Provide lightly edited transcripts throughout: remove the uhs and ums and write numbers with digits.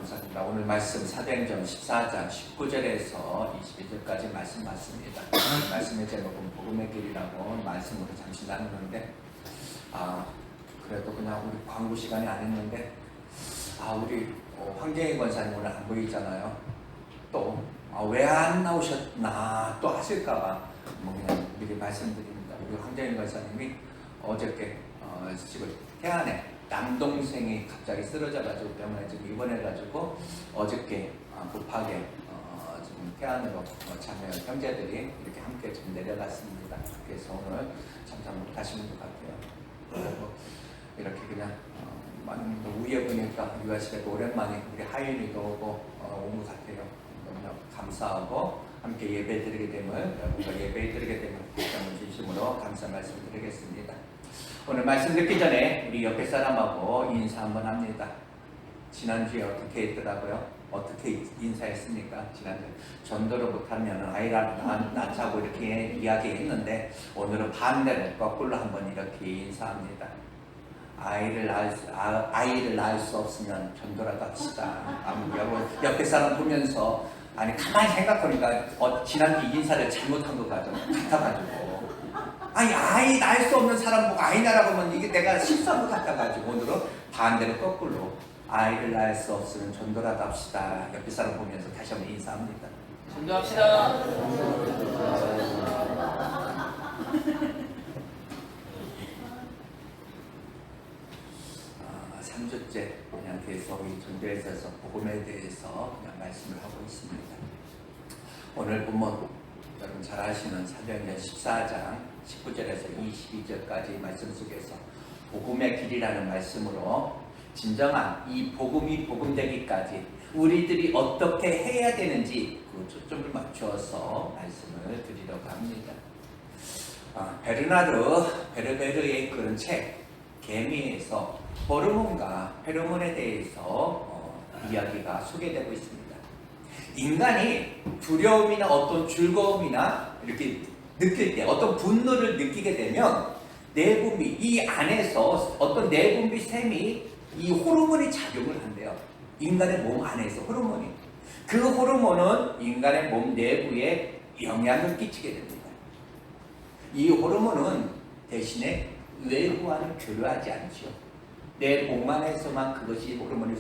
감사합니다. 오늘 말씀 사도행전 14장 19절에서 22절까지 말씀 맞습니다. 말씀의 제목은 복음의 길이라고 말씀으로 잠시 나누는데 그래도 그냥 우리 광고 시간이 안 했는데 우리 황재희 권사님 오늘 안 보이잖아요. 또 왜 안 나오셨나 또 하실까봐 그냥 미리 말씀드립니다. 우리 황재희 권사님이 어저께 지금 태안에 남동생이 갑자기 쓰러져가지고 병원에 지금 입원해가지고 어저께 급하게 지금 태안으로 자매 형제들이 이렇게 함께 지금 내려갔습니다. 그래서 오늘 잠깐 못 가시는 것 같아요. 그리고 이렇게 그냥 우에 보니까 유아실에도 오랜만에 우리 하윤이도 오고 온 것 같아요. 너무나 감사하고 함께 예배드리게 됨을 여러분과 예배드리게 됨을 진심으로 감사 말씀드리겠습니다. 오늘 말씀 듣기 전에 우리 옆에 사람하고 인사 한번 합니다. 지난주에 어떻게 했더라고요? 어떻게 인사했습니까? 지난주에 전도를 못하면 아이를 낳자고 이렇게 이야기했는데 오늘은 반대로 거꾸로 한번 이렇게 인사합니다. 아이를 낳을 수 없으면 전도라도 합시다. 여러분 옆에 사람 보면서 가만히 생각하니까 지난주 인사를 잘못한 것 같아가지고 아이 낳을 수 없는 사람 보고 아이 낳으라고 하면 이게 내가 실수한 것 같아가지고 오늘은 반대로 거꾸로 아이를 낳을 수 없으면 전도라도 합시다. 옆에 사람 보면서 다시 한번 인사합니다. 전도합시다. 3주째 그냥 계속 이 전도에 있어서 복음에 대해서 그냥 말씀을 하고 있습니다. 오늘 본문 여러분 잘 아시는 사도행전 14장 19절에서 22절까지 말씀 속에서 복음의 길이라는 말씀으로 진정한 이 복음이 복음되기까지 우리들이 어떻게 해야 되는지 그 초점을 맞추어서 말씀을 드리려고 합니다. 베르베르의 그런 책 개미에서 호르몬과 페로몬에 대해서 이야기가 소개되고 있습니다. 인간이 두려움이나 어떤 즐거움이나 이렇게 느낄 때 어떤 분노를 느끼게 되면 내분비 이 안에서 어떤 내분비 샘이 이 호르몬이 작용을 한대요. 인간의 몸 안에서 호르몬이 그 호르몬은 인간의 몸 내부에 영향을 끼치게 됩니다. 이 호르몬은 대신에 외부와는 교류하지 않죠. 내 몸 안에서만 그것이 호르몬이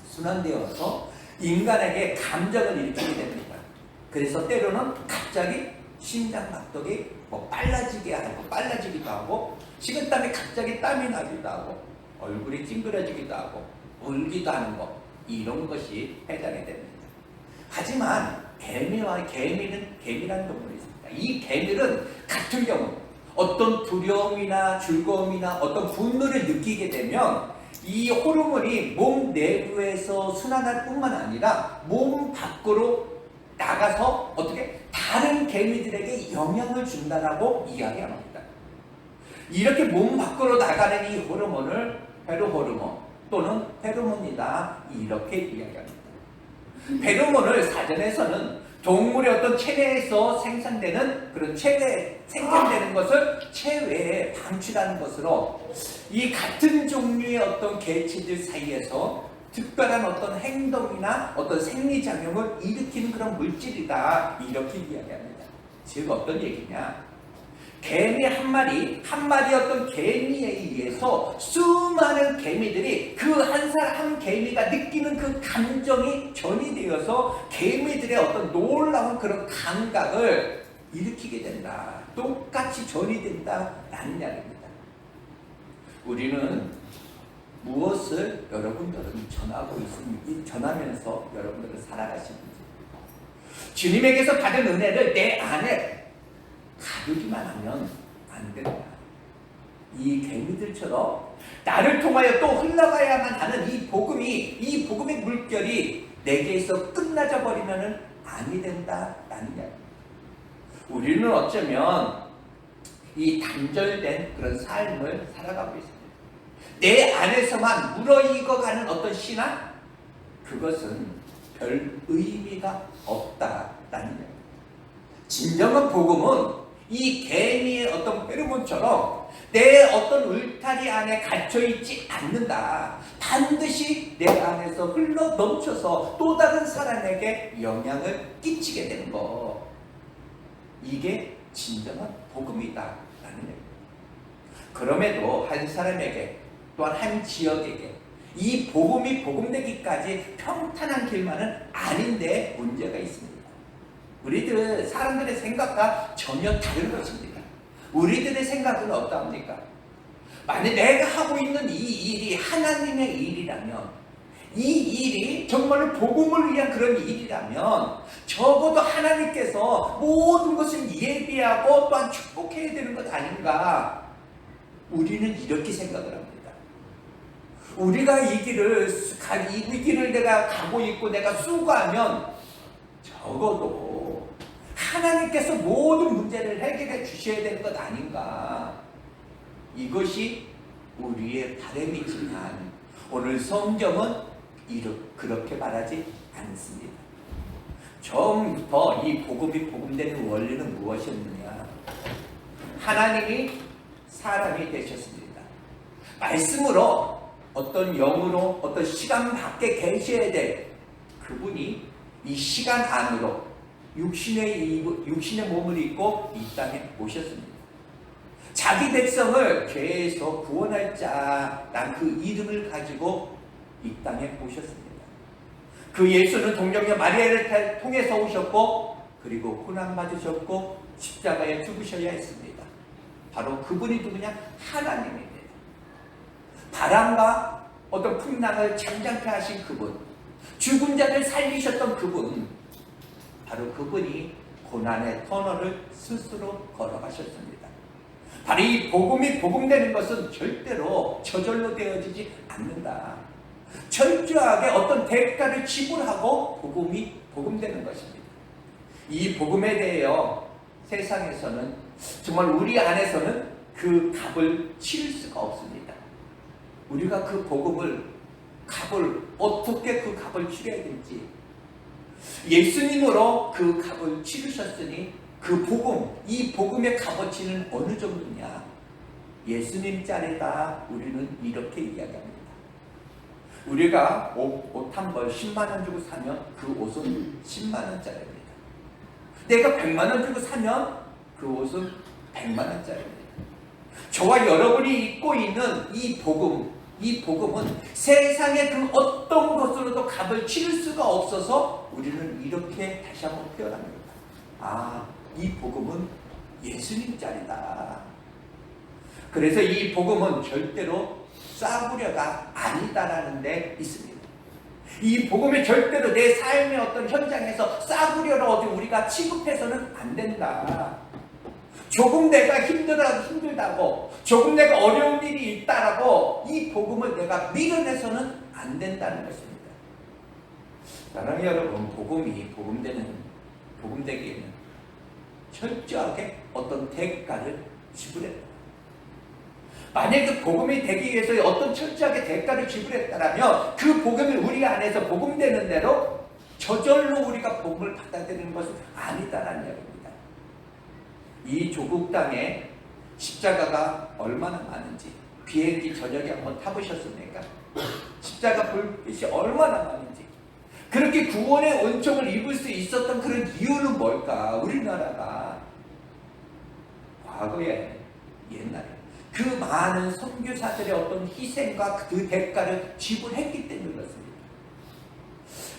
순환되어서 인간에게 감정을 일으키게 됩니다. 그래서 때로는 갑자기 심장박동이 빨라지기도 하고 식은땀이 갑자기 땀이 나기도 하고 얼굴이 찡그러지기도 하고 울기도 하는 것 이런 것이 해당이 됩니다. 하지만 개미라는 동물이 있습니다. 이 개미는 같은 경우 어떤 두려움이나 즐거움이나 어떤 분노를 느끼게 되면 이 호르몬이 몸 내부에서 순환할 뿐만 아니라 몸 밖으로 나가서 어떻게 다른 개미들에게 영향을 준다라고 이야기합니다. 이렇게 몸 밖으로 나가는 이 호르몬을 페로호르몬 또는 페로몬이다 이렇게 이야기합니다. 페로몬을 사전에서는 동물의 어떤 체내에서 생산되는 그런 생산되는 것을 체외에 방출하는 것으로 이 같은 종류의 어떤 개체들 사이에서 특별한 어떤 행동이나 어떤 생리작용을 일으키는 그런 물질이다 이렇게 이야기합니다. 즉 어떤 얘기냐? 개미 한 마리 어떤 개미에 의해서 수많은 개미들이 그 한 개미가 느끼는 그 감정이 전이되어서 개미들의 어떤 놀라운 그런 감각을 일으키게 된다. 똑같이 전이된다라는 이야기입니다. 우리는 무엇을 여러분들은 전하면서 여러분들은 살아가시는지 주님에게서 받은 은혜를 내 안에 가두기만 하면 안 된다. 이 개미들처럼 나를 통하여 또 흘러가야만 하는 이 복음의 물결이 내게서 끝나져 버리면 아니 된다라는 이야기입니다. 우리는 어쩌면 이 단절된 그런 삶을 살아가고 있습니다. 내 안에서만 무너익어가는 어떤 신앙? 그것은 별 의미가 없다라는 이야기입니다. 진정한 복음은 이 개미의 어떤 페로몬처럼 내 어떤 울타리 안에 갇혀있지 않는다. 반드시 내 안에서 흘러 넘쳐서 또 다른 사람에게 영향을 끼치게 되는 거. 이게 진정한 복음이다 라는 얘기입니다. 그럼에도 한 사람에게 또한 한 지역에게 이 복음이 복음되기까지 평탄한 길만은 아닌데 문제가 있습니다. 우리들 사람들의 생각과 전혀 다른 것입니다. 우리들의 생각은 어떠합니까? 만약 내가 하고 있는 이 일이 하나님의 일이라면, 이 일이 정말로 복음을 위한 그런 일이라면 적어도 하나님께서 모든 것을 예비하고 또한 축복해야 되는 것 아닌가? 우리는 이렇게 생각을 합니다. 우리가 이 길을 내가 가고 있고 내가 수고하면 적어도 하나님께서 모든 문제를 해결해 주셔야 되는 것 아닌가. 이것이 우리의 바람이지만 오늘 성경은 그렇게 말하지 않습니다. 처음부터 이 복음이 복음되는 원리는 무엇이었느냐? 하나님이 사람이 되셨습니다. 말씀으로 어떤 영으로 어떤 시간 밖에 계셔야 될 그분이 이 시간 안으로 육신의 몸을 입고 이 땅에 오셨습니다. 자기 백성을 죄에서 구원할 자란 그 이름을 가지고 이 땅에 오셨습니다. 그 예수는 동정녀 마리아를 통해서 오셨고 그리고 고난받으셨고 십자가에 죽으셔야 했습니다. 바로 그분이 누구냐? 하나님입니다. 바람과 어떤 풍랑을 잠잠케 하신 그분, 죽은 자를 살리셨던 그분, 바로 그분이 고난의 터널을 스스로 걸어가셨습니다. 바로 이 복음이 복음되는 것은 절대로 저절로 되어지지 않는다. 철저하게 어떤 대가를 지불하고 복음이 복음되는 것입니다. 이 복음에 대하여 세상에서는 정말 우리 안에서는 그 값을 치를 수가 없습니다. 우리가 그 값을 어떻게 그 값을 치러야 될지, 예수님으로 그 값을 치르셨으니 그 복음, 이 복음의 값어치는 어느 정도냐? 예수님 짤이다. 우리는 이렇게 이야기합니다. 우리가 옷 한 벌 10만 원 주고 사면 그 옷은 10만 원짜리입니다. 내가 100만 원 주고 사면 그 옷은 100만 원짜리입니다. 저와 여러분이 입고 있는 이 복음은 세상의 그 어떤 것으로도 값을 치를 수가 없어서 우리는 이렇게 다시 한번 표현합니다. 아, 이 복음은 예수님 짤이다. 그래서 이 복음은 절대로 싸구려가 아니다라는 데 있습니다. 이 복음이 절대로 내 삶의 어떤 현장에서 싸구려로 어디 우리가 취급해서는 안 된다. 조금 내가 힘들다고, 조금 내가 어려운 일이 있다라고 이 복음을 내가 밀어내서는 안 된다는 것입니다. 사랑하는 여러분, 복음이 복음되기에는 철저하게 어떤 대가를 지불했다. 만약 그 복음이 되기 위해서 어떤 철저하게 대가를 지불했다면 그 복음이 우리 안에서 복음되는 대로 저절로 우리가 복음을 받아들이는 것은 아니다라는 이야기입니다. 이 조국 땅에 십자가가 얼마나 많은지 비행기 저녁에 한번 타보셨습니까? 십자가 불빛이 얼마나 많은지, 그렇게 구원의 은총을 입을 수 있었던 그런 이유는 뭘까? 우리나라가 과거에 옛날에 그 많은 선교사들의 어떤 희생과 그 대가를 지불했기 때문인 것입니다.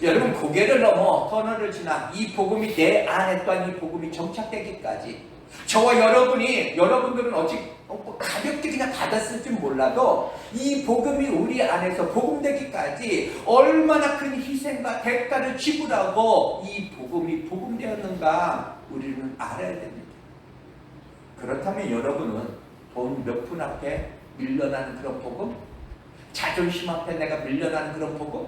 여러분, 고개를 넘어 터널을 지나 이 복음이 내 안에 또한 이 복음이 정착되기까지 저와 여러분들은 가볍게 그냥 받았을지 몰라도 이 복음이 우리 안에서 복음되기까지 얼마나 큰 희생과 대가를 지불하고 이 복음이 복음되었는가 우리는 알아야 됩니다. 그렇다면 여러분은 돈 몇 푼 앞에 밀려나는 그런 복음? 자존심 앞에 내가 밀려나는 그런 복음?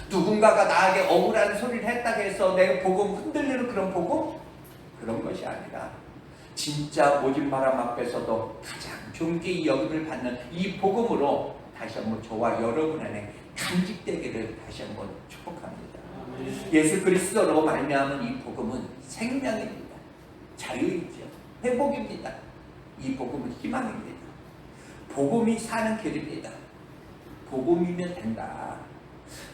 누군가가 나에게 억울한 소리를 했다고 해서 내 복음 흔들리는 그런 복음? 그런 것이 아니라 진짜 모진 바람 앞에서도 가장 존귀 여김을 받는 이 복음으로 다시 한번 저와 여러분 안에 간직되기를 다시 한번 축복합니다. 예수 그리스도로 말미암은 이 복음은 생명입니다. 자유이죠. 회복입니다. 이 복음은 희망입니다. 복음이 사는 길입니다. 복음이면 된다.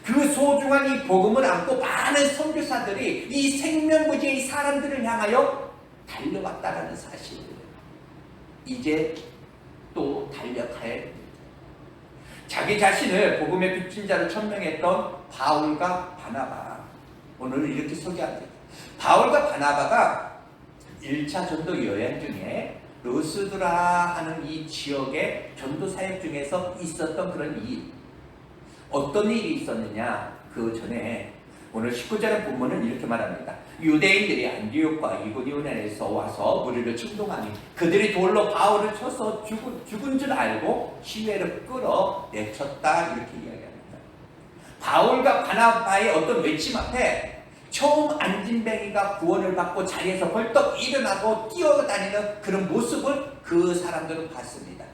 그 소중한 이 복음을 안고 많은 선교사들이 이 생명부지의 사람들을 향하여 달려왔다라는 사실. 이제 또 달려가야 됩니다. 자기 자신을 복음의 빚진 자로 천명했던 바울과 바나바, 오늘 이렇게 소개합니다. 바울과 바나바가 1차 전도 여행 중에 루스드라 하는 이 지역의 전도 사역 중에서 있었던 그런 일. 어떤 일이 있었느냐? 그 전에 오늘 19절의 본문은 이렇게 말합니다. 유대인들이 안디옥과 이고니온에서 와서 무리를 충동하니 그들이 돌로 바울을 쳐서 죽은 줄 알고 시외를 끌어 내쳤다, 이렇게 이야기합니다. 바울과 바나바의 어떤 외침 앞에 처음 안진뱅이가 구원을 받고 자리에서 벌떡 일어나고 뛰어다니는 그런 모습을 그 사람들은 봤습니다.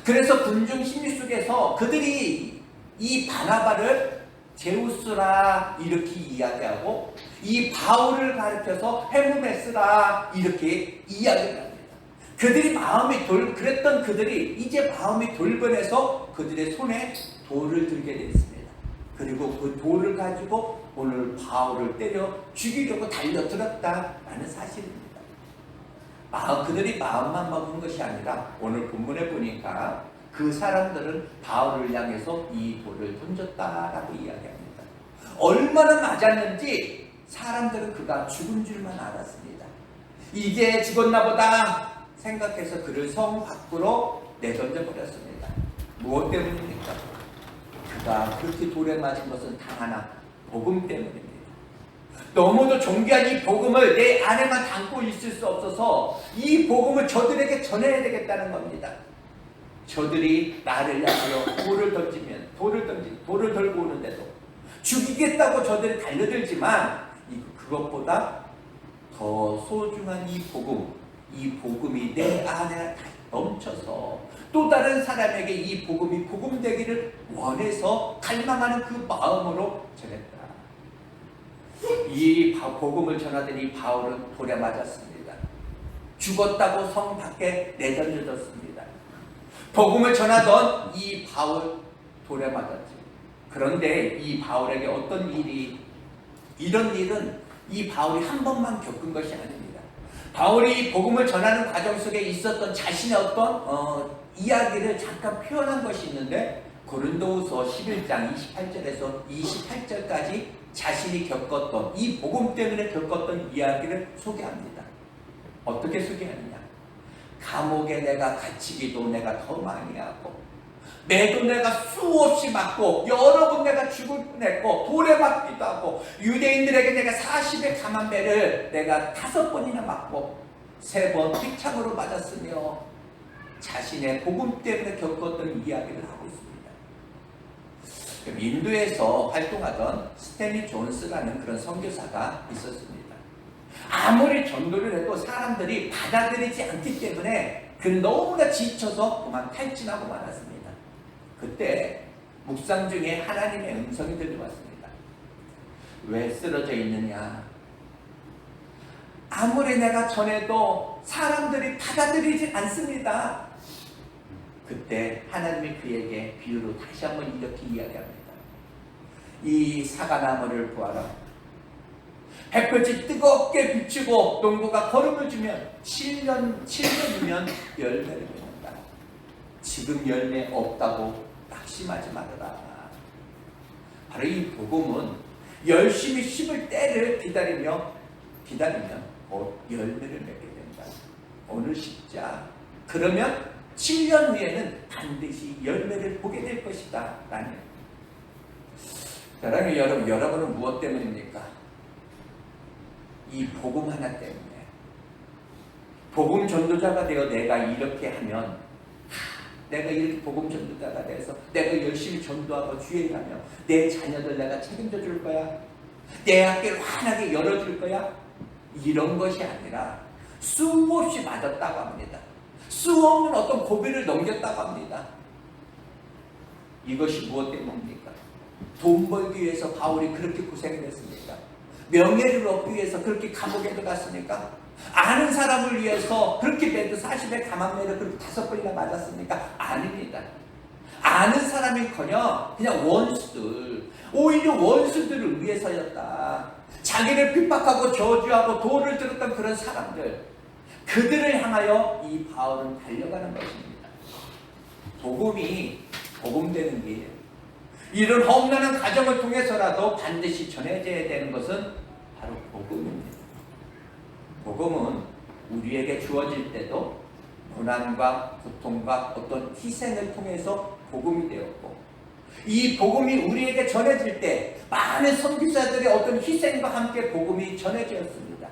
그래서 군중 심리 속에서 그들이 이 바나바를 제우스라 이렇게 이야기하고 이 바울을 가르쳐서 헤르메스라 이렇게 이야기를 합니다. 그들이 그랬던 그들이 이제 마음이 돌변해서 그들의 손에 돌을 들게 됐습니다. 그리고 그 돌을 가지고 오늘 바울을 때려 죽이려고 달려들었다라는 사실입니다. 그들이 마음만 먹은 것이 아니라 오늘 본문에 보니까 그 사람들은 바울을 향해서 이 돌을 던졌다라고 이야기합니다. 얼마나 맞았는지 사람들은 그가 죽은 줄만 알았습니다. 이제 죽었나 보다 생각해서 그를 성 밖으로 내던져 버렸습니다. 무엇 때문입니까? 그가 그렇게 돌에 맞은 것은 단 하나, 복음 때문입니다. 너무도 존귀한 이 복음을 내 안에만 담고 있을 수 없어서 이 복음을 저들에게 전해야 되겠다는 겁니다. 저들이 나를 향하여 돌을 들고 오는데도 죽이겠다고 저들이 달려들지만 그것보다 더 소중한 이 복음이 내 안에 넘쳐서 또 다른 사람에게 이 복음이 복음되기를 원해서 갈망하는 그 마음으로 전했다. 이 복음을 전하던 이 바울은 돌에 맞았습니다. 죽었다고 성 밖에 내던져졌습니다. 복음을 전하던 이 바울 돌에 맞았죠. 그런데 이 바울에게 어떤 이런 일은 이 바울이 한 번만 겪은 것이 아닙니다. 바울이 복음을 전하는 과정 속에 있었던 자신의 어떤 이야기를 잠깐 표현한 것이 있는데 고린도후서 11장 28절에서 28절까지 자신이 겪었던 이 복음 때문에 겪었던 이야기를 소개합니다. 어떻게 소개하느냐? 감옥에 내가 갇히기도 내가 더 많이 하고 매도 내가 수없이 맞고 여러 번 내가 죽을 뻔했고 돌에 맞기도 하고 유대인들에게 내가 40의 가만배를 내가 5번이나 맞고 3번 휘창으로 맞았으며 자신의 복음 때문에 겪었던 이야기를 하고 있습니다. 인도에서 활동하던 스탠리 존스라는 그런 선교사가 있었습니다. 아무리 전도를 해도 사람들이 받아들이지 않기 때문에 그는 너무나 지쳐서 그만 탈진하고 말았습니다. 그때 묵상 중에 하나님의 음성이 들려왔습니다. 왜 쓰러져 있느냐? 아무리 내가 전해도 사람들이 받아들이지 않습니다. 그때 하나님이 그에게 비유로 다시 한번 이렇게 이야기합니다. 이 사과나무를 보아라. 햇볕이 뜨겁게 비추고 농부가 거름을 주면 7년이면 열매를 맺는다. 지금 열매 없다고 낙심하지 말아라. 바로 이 복음은 열심히 씹을 때를 기다리면 곧 열매를 맺게 된다. 오늘 씹자. 그러면 7년 후에는 반드시 열매를 보게 될 것이다. 라는. 사랑하는 여러분, 여러분은 무엇 때문입니까? 이 복음 하나 때문에. 복음 전도자가 되어 내가 이렇게 하면, 내가 이렇게 복음 전도자가 돼서 내가 열심히 전도하고 주의하며 내 자녀들 내가 책임져 줄 거야. 내 학교를 환하게 열어줄 거야. 이런 것이 아니라 수없이 맞았다고 합니다. 수없는 어떤 고비를 넘겼다고 합니다. 이것이 무엇 때문입니까? 돈 벌기 위해서 바울이 그렇게 고생을 했습니까? 명예를 얻기 위해서 그렇게 감옥에 들어갔습니까? 아는 사람을 위해서 그렇게 매도 40에 감암매를 그렇게 5번이나 맞았습니까? 아닙니다. 아는 사람이커녕 그냥 원수들, 오히려 원수들을 위해서였다. 자기를 핍박하고 저주하고 도를 들었던 그런 사람들, 그들을 향하여 이 바울은 달려가는 것입니다. 복음이 복음되는 게 이런 험난한 과정을 통해서라도 반드시 전해져야 되는 것은 바로 복음입니다. 복음은 우리에게 주어질 때도 고난과 고통과 어떤 희생을 통해서 복음이 되었고, 이 복음이 우리에게 전해질 때 많은 선교사들의 어떤 희생과 함께 복음이 전해졌습니다.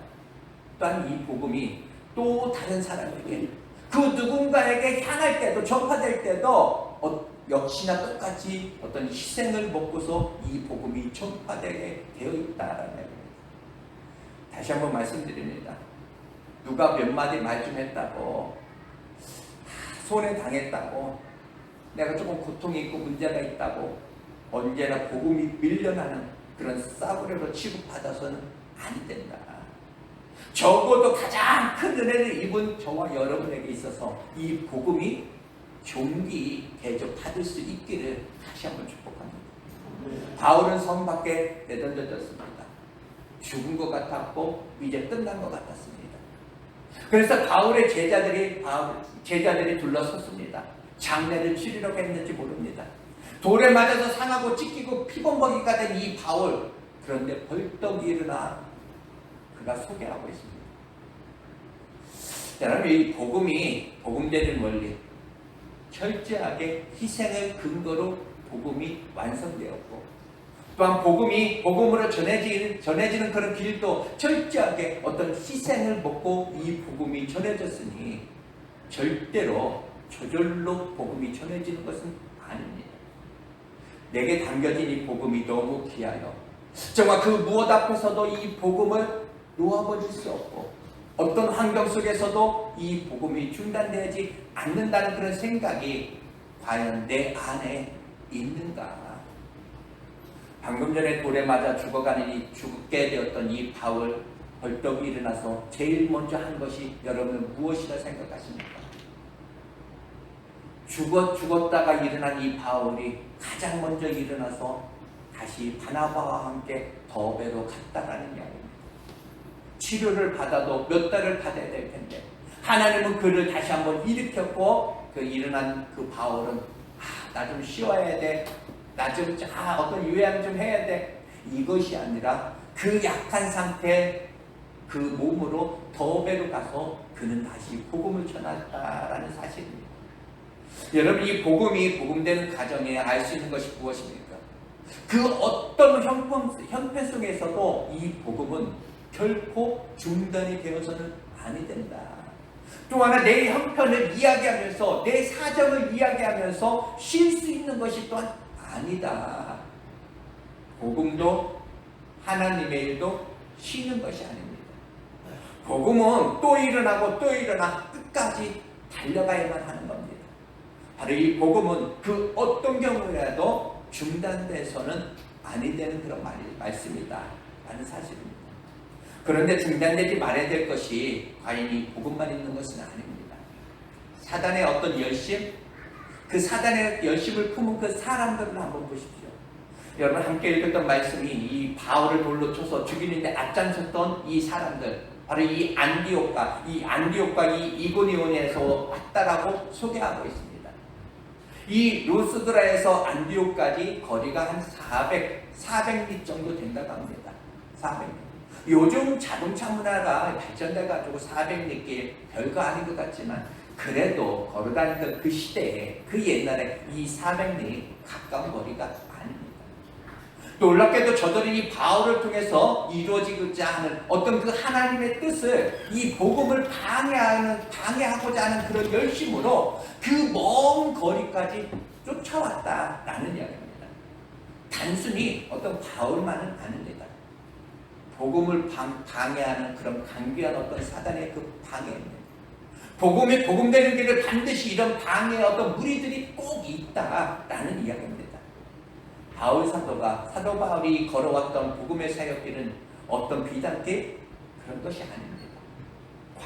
또한 이 복음이 또 다른 사람에게, 그 누군가에게 향할 때도, 전파될 때도 역시나 똑같이 어떤 희생을 먹고서 이 복음이 전파되게 되어 있다라는 겁니다. 다시 한번 말씀드립니다. 누가 몇 마디 말 좀 했다고, 손해 당했다고, 내가 조금 고통이 있고 문제가 있다고 언제나 복음이 밀려나는 그런 싸구려로 취급받아서는 안 된다. 적어도 가장 큰 은혜를 입은 저와 여러분에게 있어서 이 복음이 종기 대접 받을 수 있기를 다시 한번 축복합니다. 바울은 성 밖에 내던져졌습니다. 죽은 것 같았고 이제 끝난 것 같았습니다. 그래서 바울의 제자들이 둘러섰습니다. 장례를 치르려고 했는지 모릅니다. 돌에 맞아서 상하고 찢기고 피범벅이가 된 이 바울, 그런데 벌떡 일어나 그가 소개하고 있습니다. 여러분, 이 복음이 복음되는 원리, 철저하게 희생을 근거로 복음이 완성되었고, 또한 복음으로 전해지는 그런 길도 철저하게 어떤 희생을 먹고 이 복음이 전해졌으니 절대로 저절로 복음이 전해지는 것은 아닙니다. 내게 담겨진 이 복음이 너무 귀하여 정말 그 무엇 앞에서도 이 복음을 놓아버릴 수 없고, 어떤 환경 속에서도 이 복음이 중단되지 않는다는 그런 생각이 과연 내 안에 있는가? 방금 전에 돌에 맞아 죽게 되었던 이 바울, 벌떡 일어나서 제일 먼저 한 것이 여러분은 무엇이라 생각하십니까? 죽었다가 일어난 이 바울이 가장 먼저 일어나서 다시 바나바와 함께 더베로 갔다라는 이야기입니다. 치료를 받아도 몇 달을 받아야 될 텐데 하나님은 그를 다시 한번 일으켰고, 그 일어난 그 바울은 나 좀 쉬어야 돼, 나 좀 어떤 요양 좀 해야 돼, 이것이 아니라 그 약한 상태 그 몸으로 더베로 가서 그는 다시 복음을 전했다라는 사실입니다. 여러분, 이 복음이 복음되는 과정에 알 수 있는 것이 무엇입니까? 그 어떤 형편성에서도 이 복음은 결코 중단이 되어서는 아니 된다. 또 하나, 내 형편을 이야기하면서 내 사정을 이야기하면서 쉴 수 있는 것이 또한 아니다. 복음도 하나님의 일도 쉬는 것이 아닙니다. 복음은 또 일어나고 또 일어나 끝까지 달려가야만 하는 겁니다. 바로 이 복음은 그 어떤 경우라도 중단돼서는 아니 되는 그런 말씀이다 라는 사실입니다. 그런데 중단되지 말아야 될 것이 과연 이 복음만 있는 것은 아닙니다. 사단의 어떤 열심, 그 사단의 열심을 품은 그 사람들을 한번 보십시오. 여러분, 함께 읽었던 말씀이 이 바울을 돌로 쳐서 죽이는데 앞장섰던 이 사람들, 바로 이 안디옥과 이 이고니온에서 왔다라고 소개하고 있습니다. 이 루스드라에서 안디옥까지 거리가 한 400리 정도 된다고 합니다. 400리. 요즘 자동차 문화가 발전돼가지고 400리길 별거 아닌 것 같지만, 그래도 걸어다니던 그 시대에, 그 옛날에 이 400리 가까운 거리가 아닙니다. 놀랍게도 저들이 이 바울을 통해서 이루어지고자 하는 어떤 그 하나님의 뜻을, 이 복음을 방해하고자 하는 그런 열심으로 그 먼 거리까지 쫓아왔다라는 이야기입니다. 단순히 어떤 바울만은 아닙니다. 복음을 방해하는 그런 강귀한 어떤 사단의 그 방해입니다. 복음이 복음되는 길을 반드시 이런 방해의 어떤 무리들이 꼭 있다라는 이야기입니다. 사도 바울이 걸어왔던 복음의 사역길은 어떤 비단길 그런 것이 아닙니다.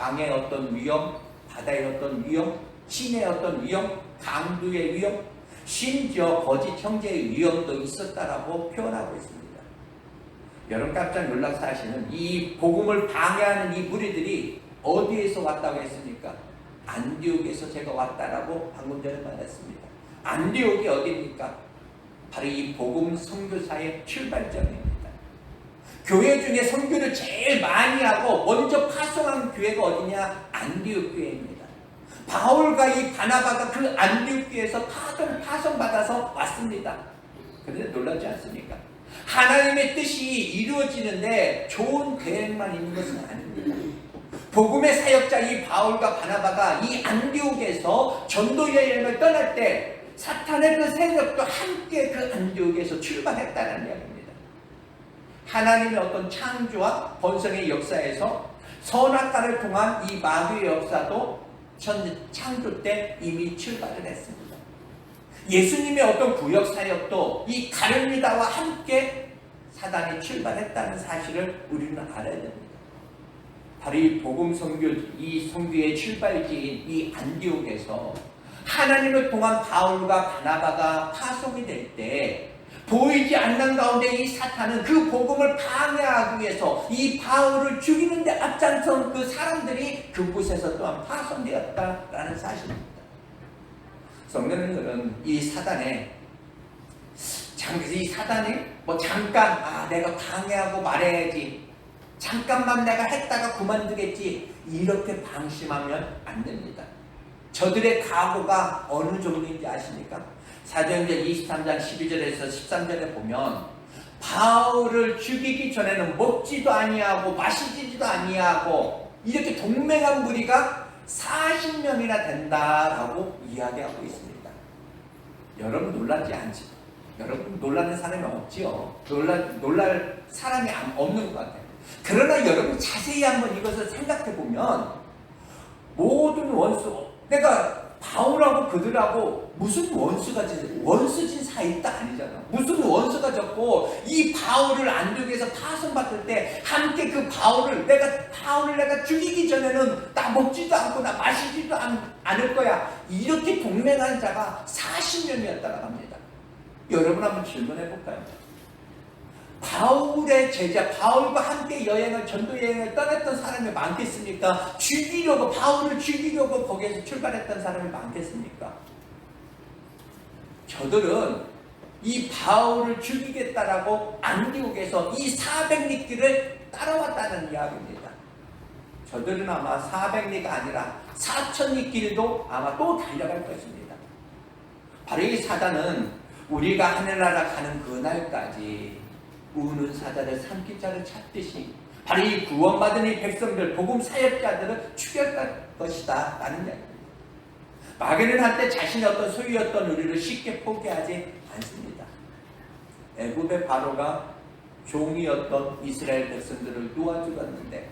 광야의 어떤 위험, 바다의 어떤 위험, 신의 어떤 위험, 강도의 위험, 심지어 거짓 형제의 위험도 있었다라고 표현하고 있습니다. 여러분 깜짝 놀랄 사실은 이 복음을 방해하는 이 무리들이 어디에서 왔다고 했습니까? 안디옥에서 제가 왔다라고 방금 전에 말했습니다. 안디옥이 어디입니까? 바로 이 복음 선교사의 출발점입니다. 교회 중에 선교를 제일 많이 하고 먼저 파송한 교회가 어디냐? 안디옥 교회입니다. 바울과 이 바나바가 그 안디옥 교회에서 파송받아서 왔습니다. 그런데 놀라지 않습니까? 하나님의 뜻이 이루어지는데 좋은 계획만 있는 것은 아닙니다. 복음의 사역자 이 바울과 바나바가 이 안디옥에서 전도 여행을 떠날 때 사탄의 그 세력도 함께 그 안디옥에서 출발했다는 이야기입니다. 하나님의 어떤 창조와 번성의 역사에서 선악과를 통한 이 마귀의 역사도 창조 때 이미 출발을 했습니다. 예수님의 어떤 구역 사역도 이 가룟유다와 함께 사단이 출발했다는 사실을 우리는 알아야 됩니다. 바로 이 복음 선교, 이 선교의 출발지인 이 안디옥에서 하나님을 통한 바울과 바나바가 파송이 될 때 보이지 않는 가운데 이 사탄은 그 복음을 방해하기 위해서 이 바울을 죽이는 데 앞장선 그 사람들이 그곳에서 또한 파송되었다라는 사실입니다. 성도님들은 이 사단이 잠깐 내가 방해하고 말해야지, 잠깐만 내가 했다가 그만두겠지, 이렇게 방심하면 안 됩니다. 저들의 각오가 어느 정도인지 아십니까? 사도행전 23장 12절에서 13절에 보면 바울을 죽이기 전에는 먹지도 아니하고 마시지도 아니하고 이렇게 동맹한 무리가 40명이나 된다라고 이야기하고 있습니다. 여러분 놀라지 않지? 여러분 놀라는 사람이 없지요. 놀랄 사람이 없는 것 같아요. 그러나 여러분 자세히 한번 이것을 생각해 보면 모든 원수, 내가 바울하고 그들하고 무슨 원수진 사이 딱 아니잖아. 무슨 원수가 졌고 이 바울을 안디옥에서 파송받을 때 함께 그 바울을 내가 죽이기 전에는 나 먹지도 않고 나 마시지도 않을 거야, 이렇게 동맹한 자가 40명이었다고 합니다. 여러분 한번 질문해 볼까요? 바울의 제자, 바울과 함께 전도 여행을 떠났던 사람이 많겠습니까? 바울을 죽이려고 거기에서 출발했던 사람이 많겠습니까? 저들은 이 바울을 죽이겠다라고 안디옥에서 이 400리길을 따라왔다는 이야기입니다. 저들은 아마 400리가 아니라 4000리길도 아마 또 달려갈 것입니다. 바로 이 사단은 우리가 하늘나라 가는 그날까지 우는 사자를 삼킨 자를 찾듯이 바로 이 구원받은 이 백성들, 복음 사역자들을 죽여갈 것이다 라는 이야기입니다. 마귀는 한때 자신의 어떤 소유였던 우리를 쉽게 포기하지 않습니다. 애굽의 바로가 종이었던 이스라엘 백성들을 놓아 죽었는데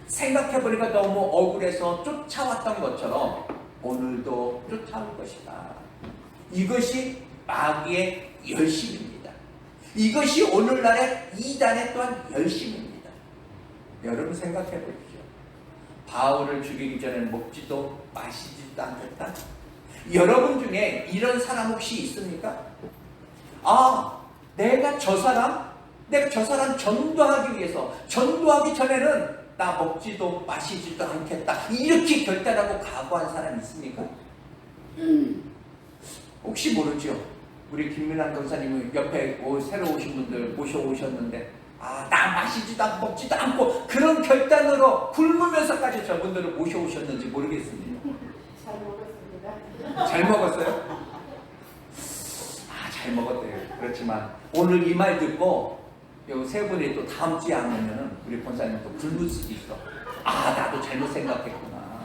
생각해보니까 너무 억울해서 쫓아왔던 것처럼 오늘도 쫓아올 것이다. 이것이 마귀의 열심입니다. 이것이 오늘날의 이단의 또한 열심입니다. 여러분 생각해 보십시오. 바울을 죽이기 전에 먹지도 마시지도 않겠다. 여러분 중에 이런 사람 혹시 있습니까? 내가 저 사람 전도하기 위해서, 전도하기 전에는 나 먹지도 마시지도 않겠다, 이렇게 결단하고 각오한 사람 있습니까? 혹시 모르죠? 우리 김민환 권사님이 옆에 새로 오신 분들 모셔오셨는데 나 마시지도 않고 먹지도 않고 그런 결단으로 굶으면서까지 저분들을 모셔오셨는지 모르겠습니다. 잘 먹었습니다. 잘 먹었어요? 잘 먹었대요. 그렇지만 오늘 이 말 듣고 요 세 분이 또 다음 주에 안 오면은 우리 권사님 또 굶을 수도 있어. 나도 잘못 생각했구나.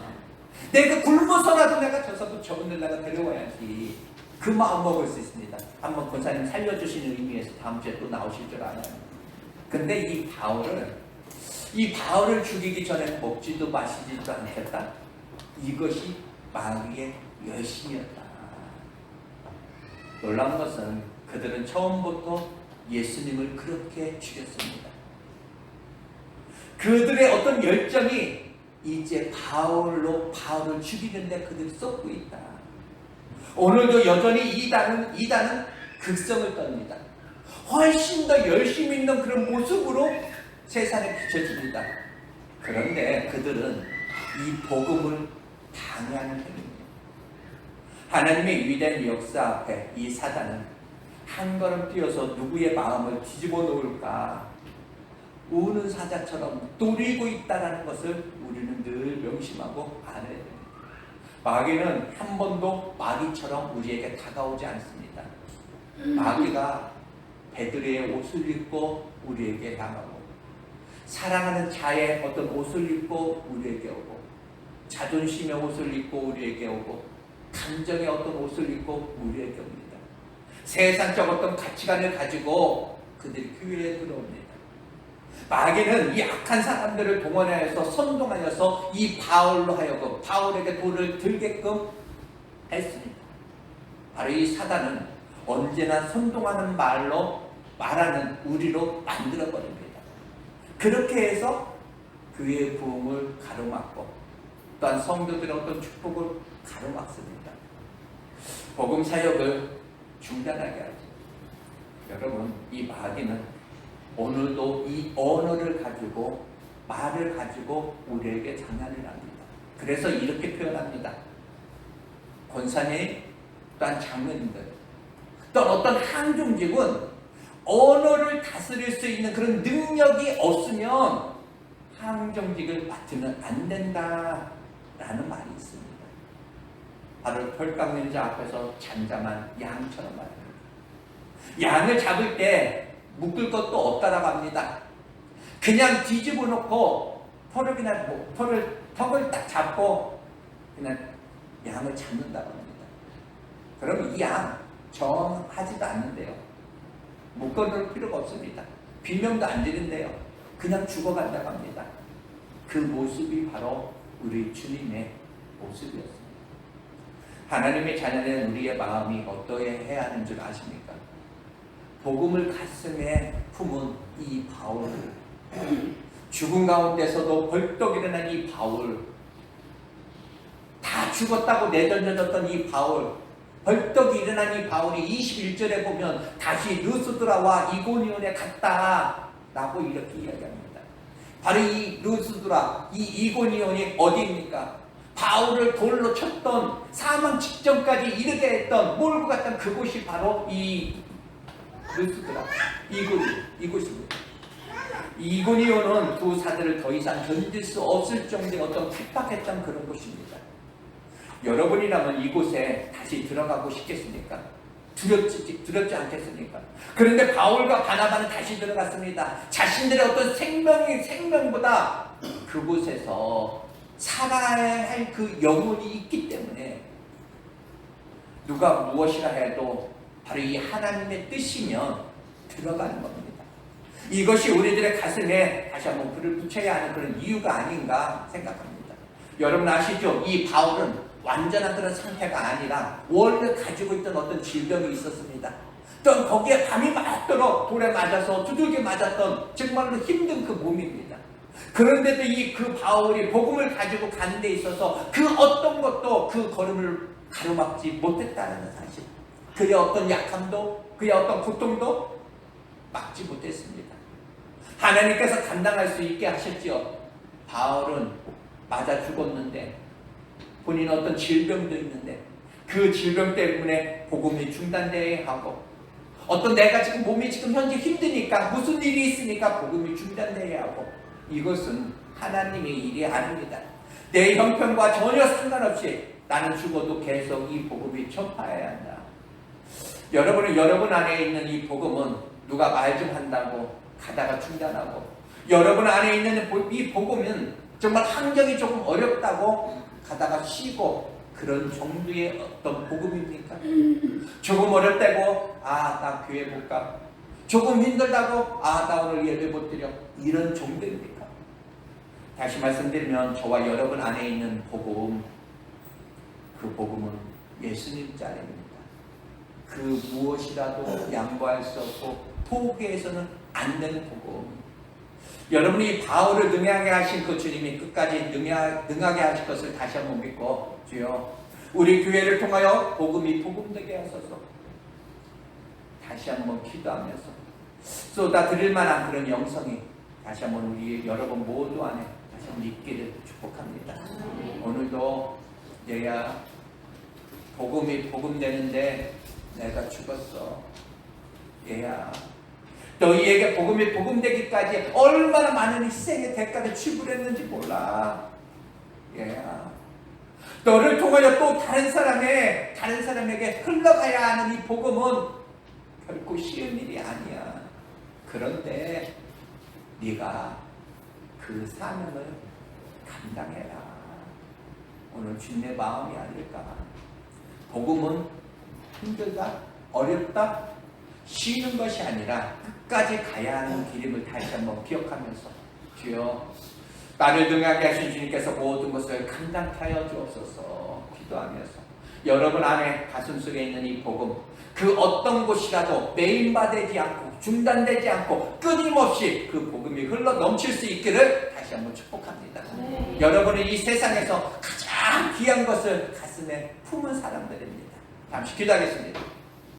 내가 굶어서라도 내가 저분들 내가 데려와야지. 그 마음 먹을 수 있습니다. 한번 권사님 살려주시는 의미에서 다음 주에 또 나오실 줄 알아요. 근데 이 바울을 죽이기 전에 먹지도 마시지도 않겠다. 이것이 마귀의 열심이었다. 놀라운 것은 그들은 처음부터 예수님을 그렇게 죽였습니다. 그들의 어떤 열정이 이제 바울을 죽이는데 그들이 쏟고 있다. 오늘도 여전히 이단은 극성을 떱니다. 훨씬 더 열심히 있는 그런 모습으로 세상에 비춰집니다. 그런데 그들은 이 복음을 방해하는 편입니다. 하나님의 위대한 역사 앞에 이 사단은 한 걸음 뛰어서 누구의 마음을 뒤집어 놓을까 우는 사자처럼 노리고 있다는 것을 우리는 늘 명심하고 알아야 됩니다. 마귀는 한 번도 마귀처럼 우리에게 다가오지 않습니다. 마귀가 베드로의 옷을 입고 우리에게 다가오고, 사랑하는 자의 어떤 옷을 입고 우리에게 오고, 자존심의 옷을 입고 우리에게 오고, 감정의 어떤 옷을 입고 우리에게 옵니다. 세상적 어떤 가치관을 가지고 그들이 교회에 들어옵니다. 마귀는 이 악한 사람들을 동원하여서 선동하여서 이 바울로 하여금 바울에게 돌을 들게끔 했습니다. 바로 이 사단은 언제나 선동하는 말하는 우리로 만들어버립니다. 그렇게 해서 그의 부흥을 가로막고 또한 성도들의 어떤 축복을 가로막습니다. 복음 사역을 중단하게 하죠. 여러분, 이 마귀는 오늘도 이 언어를 가지고, 말을 가지고 우리에게 장난을 합니다. 그래서 이렇게 표현합니다. 권사님, 또한 장로님들, 또한 어떤 항중직은 언어를 다스릴 수 있는 그런 능력이 없으면 항정직을 맡으면 안 된다라는 말이 있습니다. 바로 털 깎는 자 앞에서 잠잠한 양처럼 말합니다. 양을 잡을 때 묶을 것도 없다라고 합니다. 그냥 뒤집어 놓고 턱을 딱 잡고 그냥 양을 잡는다고 합니다. 그럼 이 양 정하지도 않는데요. 묶어놓을 필요가 없습니다. 비명도 안 지른대요. 그냥 죽어간다고 합니다. 그 모습이 바로 우리 주님의 모습이었습니다. 하나님의 자녀된 우리의 마음이 어떠해야 하는 줄 아십니까? 복음을 가슴에 품은 이 바울, 죽은 가운데서도 벌떡 일어난 이 바울, 다 죽었다고 내던져졌던 이 바울, 벌떡 일어난 이 바울이 21절에 보면 다시 루스드라와 이고니온에 갔다 라고 이렇게 이야기합니다. 바로 이 루스드라, 이 이고니온이 어디입니까? 바울을 돌로 쳤던, 사망 직전까지 이르게 했던, 몰고 갔던 그곳이 바로 이 루스드라, 이곳입니다. 이고니온은 두 사들을 더 이상 견딜 수 없을 정도의 어떤 핍박했던 그런 곳입니다. 여러분이라면 이곳에 다시 들어가고 싶겠습니까? 두렵지 않겠습니까? 그런데 바울과 바나바는 다시 들어갔습니다. 자신들의 어떤 생명보다 그곳에서 살아야 할 그 영혼이 있기 때문에 누가 무엇이라 해도 바로 이 하나님의 뜻이면 들어가는 겁니다. 이것이 우리들의 가슴에 다시 한번 불을 붙여야 하는 그런 이유가 아닌가 생각합니다. 여러분 아시죠? 이 바울은 완전한 그런 상태가 아니라 원래 가지고 있던 어떤 질병이 있었습니다. 또 거기에 밤이 맞도록 돌에 맞아서 두들겨 맞았던 정말로 힘든 그 몸입니다. 그런데도 그 바울이 복음을 가지고 가는 데 있어서 그 어떤 것도 그 걸음을 가로막지 못했다는 사실, 그의 어떤 약함도, 그의 어떤 고통도 막지 못했습니다. 하나님께서 감당할 수 있게 하셨지요. 바울은 맞아 죽었는데, 본인 어떤 질병도 있는데 그 질병 때문에 복음이 중단되어야 하고, 어떤 내가 지금 몸이 지금 현재 힘드니까, 무슨 일이 있으니까 복음이 중단되어야 하고, 이것은 하나님의 일이 아닙니다. 내 형편과 전혀 상관없이 나는 죽어도 계속 이 복음이 전파해야 한다. 여러분 안에 있는 이 복음은 누가 말 좀 한다고 가다가 중단하고, 여러분 안에 있는 이 복음은 정말 환경이 조금 어렵다고 가다가 쉬고, 그런 정도의 어떤 복음입니까? 조금 어렵다고 나 교회 못 가. 조금 힘들다고 나 오늘 예배 못 드려. 이런 정도입니까? 다시 말씀드리면 저와 여러분 안에 있는 복음, 그 복음은 예수님 자리입니다. 그 무엇이라도 양보할 수 없고 포기해서는 안 되는 복음. 여러분이 바울을 능하게 하신 그 주님이 끝까지 능하게 하실 것을 다시 한번 믿고, 주여 우리 교회를 통하여 복음이 복음되게 하소서. 다시 한번 기도하면서 쏟아드릴 만한 그런 영성이 다시 한번 우리 여러분 모두 안에 다시 한번 있기를 축복합니다. 오늘도 얘야 복음이 복음되는데 내가 죽었어. 얘야 너희에게 복음이 복음되기까지 얼마나 많은 희생의 대가를 지불했는지 몰라. 얘야 너를 통하여 또 다른 사람에게 흘러가야 하는 이 복음은 결코 쉬운 일이 아니야. 그런데 네가 그 사명을 감당해라. 오늘 주님의 마음이 아닐까. 복음은 힘들다, 어렵다, 쉬는 것이 아니라 끝까지 가야 하는 길임을 다시 한번 기억하면서, 주여 나를 능하게 하신 주님께서 모든 것을 감당케 하여 주옵소서 기도하면서, 여러분 안에 가슴속에 있는 이 복음, 그 어떤 곳이라도 매인바되지 않고 중단되지 않고 끊임없이 그 복음이 흘러 넘칠 수 있기를 다시 한번 축복합니다. 여러분은 이 세상에서 가장 귀한 것을 가슴에 품은 사람들입니다. 잠시 기도하겠습니다.